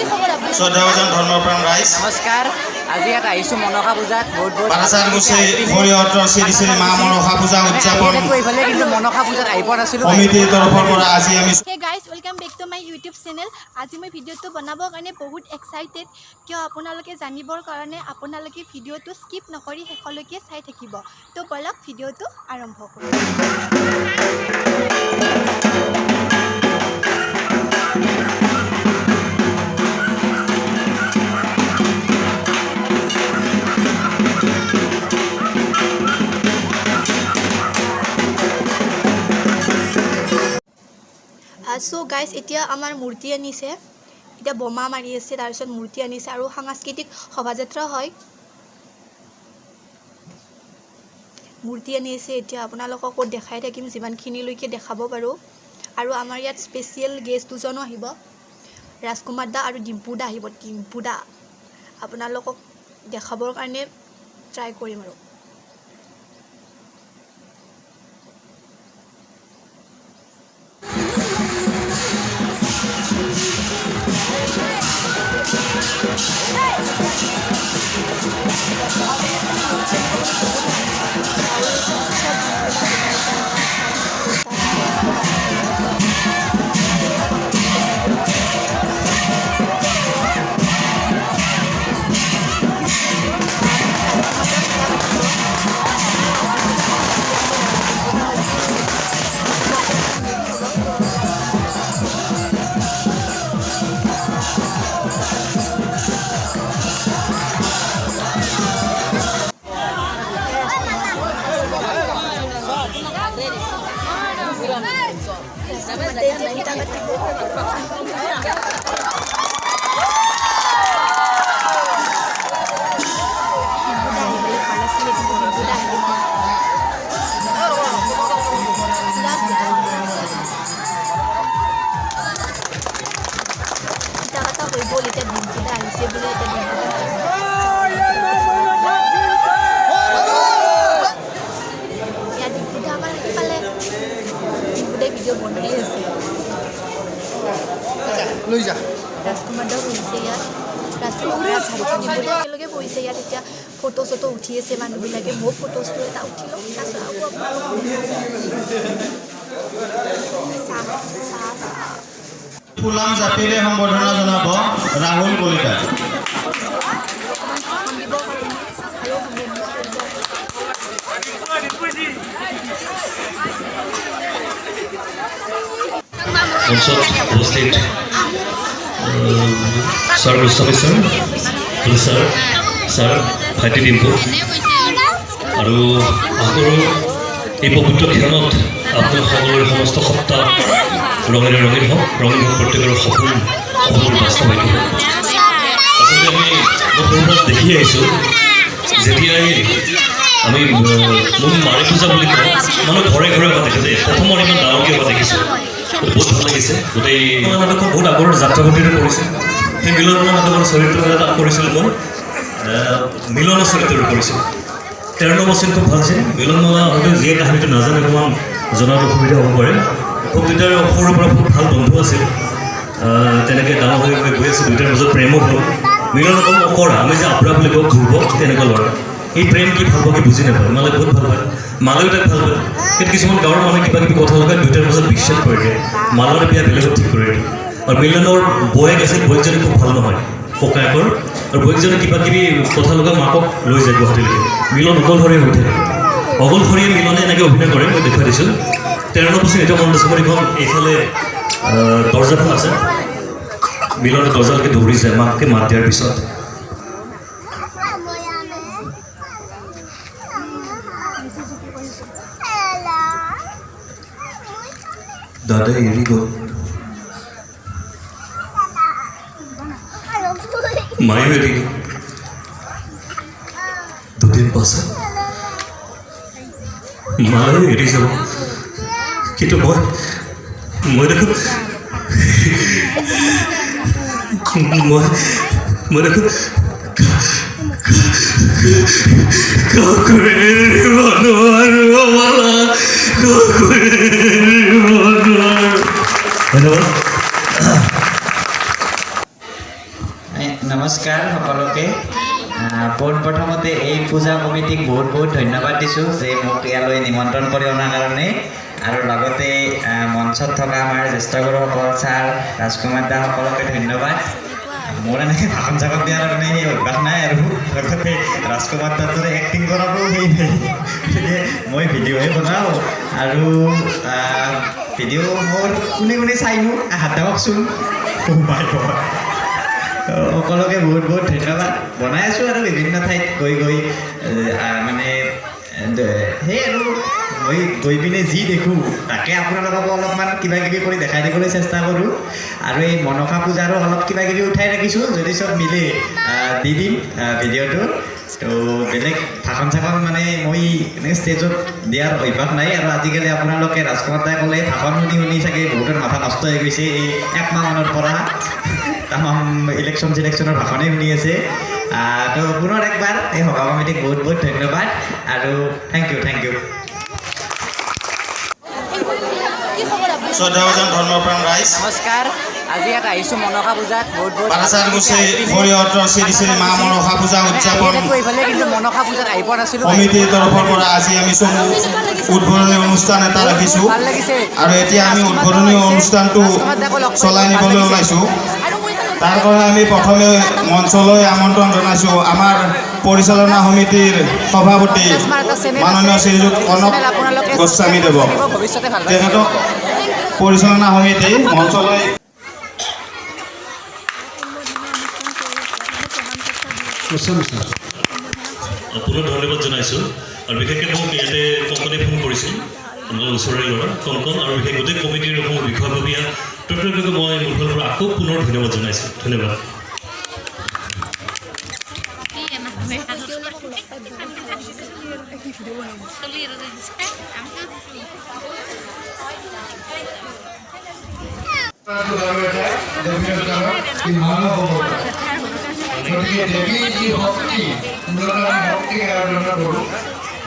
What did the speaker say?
শ্ৰদ্ধাভাজন ধৰ্মপ্ৰাণ ৰাইজ নমস্কাৰ। আজি ইয়াত আহিছোঁ মনসা পূজাত বহুত পাৰাচাৰগুচি হৰিহৰৰ শ্ৰী শ্ৰী মা মনসা পূজা উদযাপন এইফালে কিন্তু মনসা পূজাত আহি পোৱা নাছিলোঁ। কমিটিৰ তৰফৰ পৰা আজি আমি hey guys welcome back to my YouTube channel. আজি মই ভিডিঅ'টো বনাবৰ কাৰণে বহুত এক্সাইটেড, কিয় আপোনালোকে জানিবৰ কাৰণে আপোনালোকে ভিডিঅ'টো স্কিপ নকৰি শেষলৈকে চাই থাকিব। তো বলক ভিডিঅ'টো আৰম্ভ কৰোঁ। চ' গাইজ এতিয়া আমাৰ মূৰ্তি আনিছে, এতিয়া বোমা মাৰি আছে, তাৰপিছত মূৰ্তি আনিছে আৰু সাংস্কৃতিক শোভাযাত্ৰা হয়। মূৰ্তি আনিছে, এতিয়া আপোনালোককো দেখাই থাকিম যিমানখিনিলৈকে দেখাব পাৰোঁ। আৰু আমাৰ ইয়াত স্পেচিয়েল গেষ্ট দুজনো আহিব, ৰাজকুমাৰ দা আৰু ডিম্পু দা আহিব। ডিম্পু দা আপোনালোকক দেখাবৰ কাৰণে ট্ৰাই কৰিম আৰু। লৈ যা ৰাজকুমাৰ দাও বহিছে ইয়াত, একেলগে বহিছে ইয়াত। এতিয়া ফটো চটো উঠি আছে মানুহবিলাকে, মোক ফটোজটো এটা উঠি লওঁ, তাৰপিছত আকৌ ফুলাম জাতিৰে সম্বৰ্ধনা জনাব ৰাহুল কলিতা। উপস্থিত ছাৰ্ভিচ অফিচাৰ ছাৰ ভাইটি ডিম্পু আৰু আকৌ এই পবিত্ৰ ক্ষণত আপোনাৰ সকলোৰে সমস্ত সপ্তাহ ৰঙেৰে ৰঙীন হওক প্ৰত্যেকৰে সপোন বাস্তৱায়িত হওক। আচলতে আমি সৰুৰ পৰা দেখি আহিছোঁ, যেতিয়াই আমি মোক মাৰি পূজা বুলি কওঁ, মানুহ ঘৰে ঘৰে হোৱা দেখে যে প্ৰথমৰ ইমান ডাঙৰকৈ হোৱা দেখিছোঁ, বহুত ভাল লাগিছে। গোটেই নাটকখন বহুত আগৰ যাত্ৰাগতিৰে কৰিছে, সেই মিলনৰ নাটকৰ চৰিত্ৰ এটা কৰিছিলোঁ মই, মিলনৰ চৰিত্ৰটো কৰিছিলোঁ। 13 নম্বৰ চিন খুব ভাল আছিল। মিলন হয়তো যিয়ে কাহিনীটো নাজানে অকণমান জনাত অসুবিধা হ'ব পাৰে। খুব দুয়োটাৰ সৰুৰ পৰা খুব ভাল বন্ধু আছিল, তেনেকৈ ডাঙৰ হৈ গৈ আছে, দুয়োটাৰ মাজত প্ৰেমো হ'ল। মিলন অকণ অকৰা, আমি যে আপৰা বুলি কওঁ ঘূৰিব, তেনেকুৱা ল'ৰা। এই প্ৰেম কি ভাল পায় কি বুজি নাপায়, মালে বহুত ভাল পায়, মালেও তাক ভাল পায়। কিন্তু কিছুমান গাঁৱৰ মানুহে কিবা কিবি কথা লগাই দুয়োটাৰ মাজত বিশ্বাস কৰি দিয়ে, মালৰ বিয়া বেলেগত ঠিক কৰি দিয়ে। আৰু মিলনৰ বয়েক আছিল, বয়েকজনী খুব ভাল নহয় ককায়েকৰ, আৰু বয়েকজনী কিবা কিবি কথা লগা মাকক লৈ যায় গুৱাহাটীলৈকে। মিলন অকলশৰীয়া হৈ থাকে, অকলশৰীয়া মিলনে এনেকৈ অভিনয় কৰে, মই দেখুৱাই দিছোঁ। 13 নম্বৰ চিন এতিয়া মনত আছে মোৰ, এইখন এইফালে দৰ্জাখন আছে, মিলনে দৰ্জালৈকে দৌৰি যায় মাকে মাত দিয়াৰ পিছত। দাদা এৰি গ'ল, মায়েও এৰি গ'ল। দুদিন পাছত মায়েও এৰি যাব, কিন্তু মই দেখোন মই দেখোন ধন্যবাদ। নমস্কাৰ সকলোকে পোনপ্ৰথমতে এই পূজা কমিটিক বহুত বহুত ধন্যবাদ দিছোঁ যে মোক ইয়ালৈ নিমন্ত্ৰণ কৰি অনাৰ কাৰণে আৰু লগতে মঞ্চত থকা আমাৰ জ্যেষ্ঠ গুৰুসকল ছাৰ ৰাজকুমাৰ দা সকলোকে ধন্যবাদ মোৰ এনেকৈ ভাষণ চাষণ দিয়াৰ কাৰণে সেই অভ্যাস নাই আৰু লগতে ৰাজকুমাৰ দাৰ দৰে এক্টিং কৰাৰো সেই নাই গতিকে মই ভিডিঅ'হে বনাওঁ আৰু ভিডিঅ' মোৰ কোনে কোনে চাই মোক হাত দেখাওকচোন সকলোকে বহুত বহুত ধন্যবাদ বনাই আছোঁ আৰু বিভিন্ন ঠাইত গৈ গৈ মানে সেই আৰু মই গৈ পিনে যি দেখোঁ তাকে আপোনালোকক অলপমান কিবা কিবি কৰি দেখাই দিবলৈ চেষ্টা কৰোঁ আৰু এই মনসা পূজাৰো অলপ কিবা কিবি উঠাই ৰাখিছোঁ যদি চব মিলে দি দিম ভিডিঅ'টো তো বেলেগ ভাষণ চাষণ মানে মই এনেকৈ ষ্টেজত দিয়াৰ অভ্যাস নাই আৰু আজিকালি আপোনালোকে ৰাজকুমাৰ দাই ক'লে ভাষণ শুনি শুনি চাগে বহুতৰ মাথা নষ্ট হৈ গৈছে এই একমাহমানৰ পৰা তামাম ইলেকশ্যন চিলেকশ্যনৰ ভাষণেই শুনি আছে তো পুনৰ একবাৰ এই সভা কমিটিক বহুত বহুত ধন্যবাদ আৰু থেংক ইউ শ্ৰদ্ধাভাজন ধৰ্মপ্ৰাণ ৰাইজ নমস্কাৰ আজি ইয়াত আহিছোঁ মনসা পূজাত বহুত বহুত বাৰাচাৰগুচি হৰিহতৰ শ্ৰী শ্ৰী মা মনসা পূজা উদযাপন এইফালে কিন্তু মনসা পূজাত আহি পোৱা নাছিলোঁ কমিটিৰ তৰফৰ পৰা আজি আমি চমু উদ্বোধনী অনুষ্ঠান এটা ৰাখিছোঁ ভাল লাগিছে আৰু এতিয়া আমি উদ্বোধনী অনুষ্ঠানটো চলাই নিবলৈ ওলাইছোঁ তাৰ কাৰণে আমি প্ৰথমে মঞ্চলৈ আমন্ত্ৰণ জনাইছোঁ আমাৰ পৰিচালনা সমিতিৰ সভাপতি মাননীয় শ্ৰীযুত কনক গোস্বামী দেৱক ভৱিষ্যতে ভাল তেখেতক পৰিচালনা সমিতি মঞ্চলৈ পুনৰ ধন্যবাদ জনাইছোঁ আৰু বিশেষকৈ মোক ইয়াতে কংকনে ফোন কৰিছিল আপোনালোকৰ ওচৰৰে ল'ৰা কংকন আৰু বিশেষ গোটেই কমিটিৰ সমূহ বিষয়ববীয়া তথাপিও মই মোৰ ফালৰ পৰা আকৌ পুনৰ ধন্যবাদ জনাইছোঁ ধন্যবাদ গতিকে দেৱীৰ যি শক্তি সুন্দৰভাৱে শক্তি আৰাধনা কৰোঁ